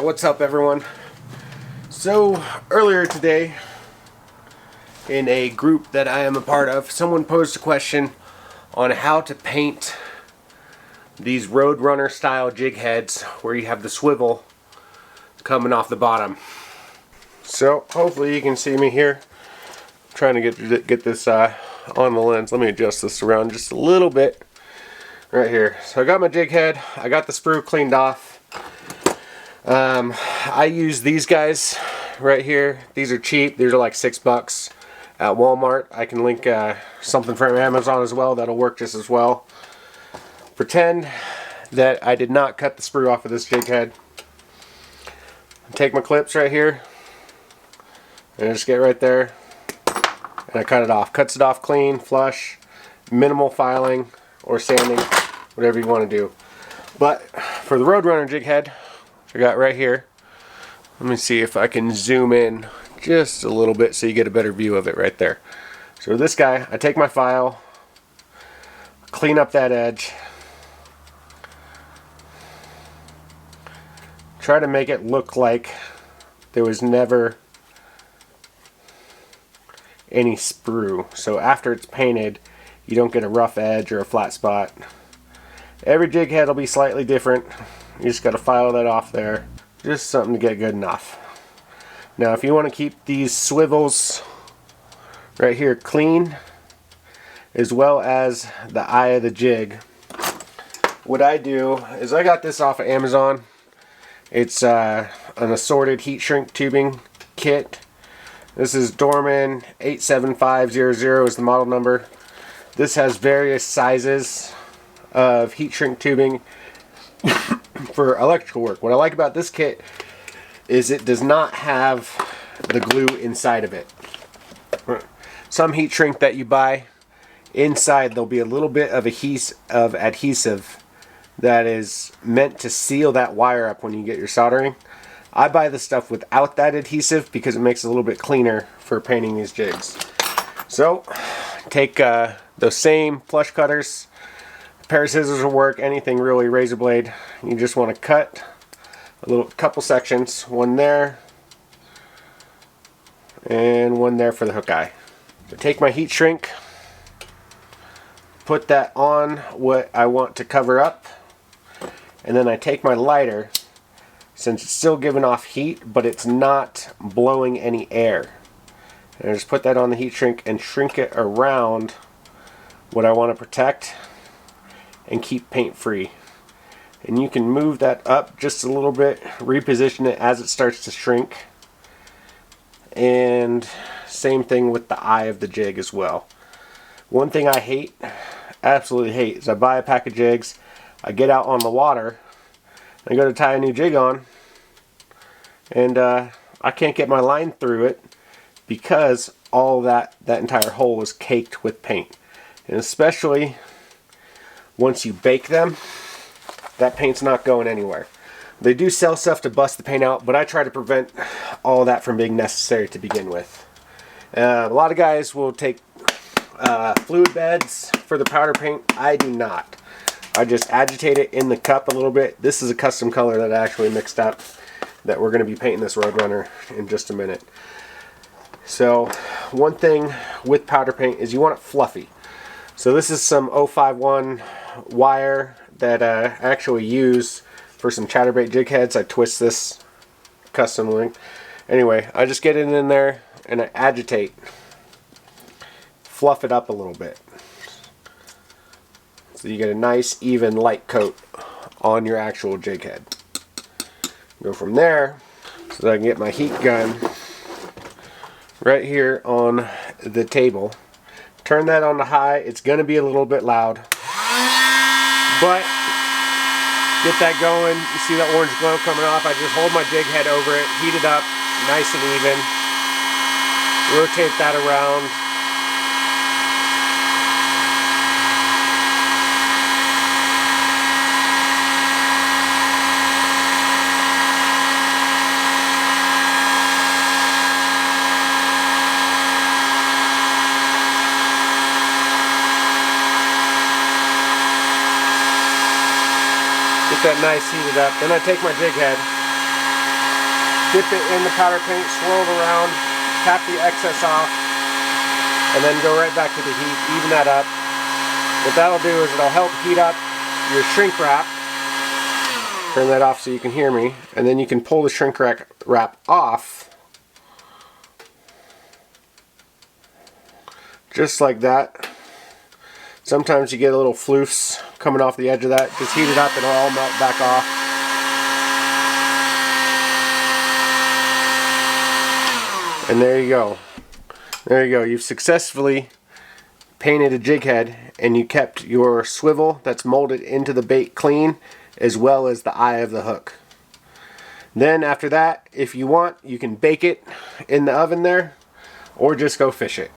What's up everyone? So earlier today in a group that I am a part of, someone posed a question on how to paint these Roadrunner style jig heads where you have the swivel coming off the bottom. So hopefully you can see me here. I'm trying to get this on the lens. Let me adjust this around just a little bit right here. So I got my jig head, I got the sprue cleaned off. I use these guys right here. These are cheap. These are like $6 at Walmart. I can link something from Amazon as well. That'll work just as well. Pretend that I did not cut the sprue off of this jig head. Take my clips right here and I just get right there and I cut it off. Cuts it off clean, flush, minimal filing or sanding, whatever you want to do. But for the Roadrunner jig head, I got right here. Let me see if I can zoom in just a little bit so you get a better view of it right there. So this guy, I take my file, clean up that edge, try to make it look like there was never any sprue. So after it's painted, you don't get a rough edge or a flat spot. Every jig head will be slightly different. You just got to file that off there. Just something to get good enough. Now if you want to keep these swivels right here clean, as well as the eye of the jig, what I do is I got this off of Amazon. It's an assorted heat shrink tubing kit. This is Dorman 87500 is the model number. This has various sizes of heat shrink tubing for electrical work. What I like about this kit is it does not have the glue inside of it. Some heat shrink that you buy, inside there'll be a little bit of adhesive that is meant to seal that wire up when you get your soldering. I buy the stuff without that adhesive because it makes it a little bit cleaner for painting these jigs. So take those same flush cutters, a pair of scissors will work, anything really, razor blade. You just want to cut a couple sections, one there and one there for the hook eye. So take my heat shrink, put that on what I want to cover up, and then I take my lighter, since it's still giving off heat but it's not blowing any air, and I just put that on the heat shrink and shrink it around what I want to protect and keep paint free. And you can move that up just a little bit, reposition it as it starts to shrink, and same thing with the eye of the jig as well. One thing I hate, absolutely hate, is I buy a pack of jigs, I get out on the water, I go to tie a new jig on, and I can't get my line through it because all that entire hole is caked with paint. And especially once you bake them, that paint's not going anywhere. They do sell stuff to bust the paint out, but I try to prevent all that from being necessary to begin with. A lot of guys will take fluid beds for the powder paint. I do not. I just agitate it in the cup a little bit. This is a custom color that I actually mixed up that we're going to be painting this Roadrunner in just a minute. So one thing with powder paint is you want it fluffy. So this is some 051 wire that I actually use for some chatterbait jig heads. I twist this custom link. Anyway, I just get it in there and I agitate, fluff it up a little bit, so you get a nice even light coat on your actual jig head. Go from there so that I can get my heat gun right here on the table. Turn that on to high. It's going to be a little bit loud, but get that going. You see that orange glow coming off. I just hold my jig head over it, heat it up nice and even, rotate that around. Get that nice heated up. Then I take my jig head Dip it in the powder paint, swirl it around, tap the excess off, and then go right back to the heat, even that up. What that'll do is it'll help heat up your shrink wrap. Turn that off so you can hear me, and then you can pull the shrink wrap off, just like that. Sometimes you get a little floofs coming off the edge of that. Just heat it up and it'll all melt back off. And there you go. There you go. You've successfully painted a jig head, and you kept your swivel that's molded into the bait clean, as well as the eye of the hook. Then after that, if you want, you can bake it in the oven there, or just go fish it.